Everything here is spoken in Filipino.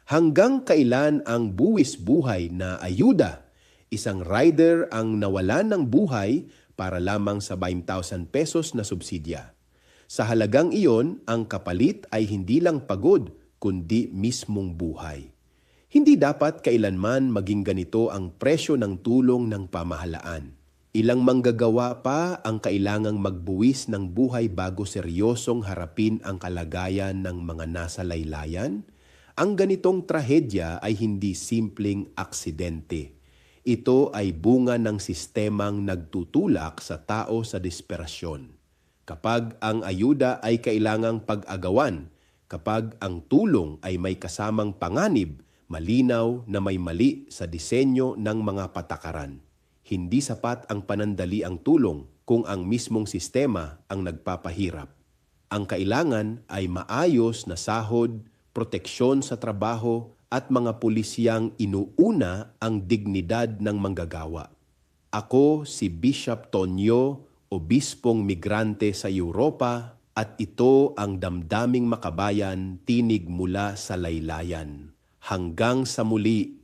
Hanggang kailan ang buwis buhay na ayuda? Isang rider ang nawalan ng buhay para lamang sa 20,000 pesos na subsidya. Sa halagang iyon, ang kapalit ay hindi lang pagod, kundi mismong buhay. Hindi dapat kailanman maging ganito ang presyo ng tulong ng pamahalaan. Ilang manggagawa pa ang kailangang magbuwis ng buhay bago seryosong harapin ang kalagayan ng mga nasa laylayan? Ang ganitong trahedya ay hindi simpleng aksidente. Ito ay bunga ng sistemang nagtutulak sa tao sa desperasyon. Kapag ang ayuda ay kailangang pag-agawan, kapag ang tulong ay may kasamang panganib, malinaw na may mali sa disenyo ng mga patakaran. Hindi sapat ang panandaliang tulong kung ang mismong sistema ang nagpapahirap. Ang kailangan ay maayos na sahod, proteksyon sa trabaho at mga pulisyang inuuna ang dignidad ng manggagawa. Ako si Bishop Tonyo, obispong migrante sa Europa, at ito ang Damdaming Makabayan, tinig mula sa laylayan. Hanggang sa muli.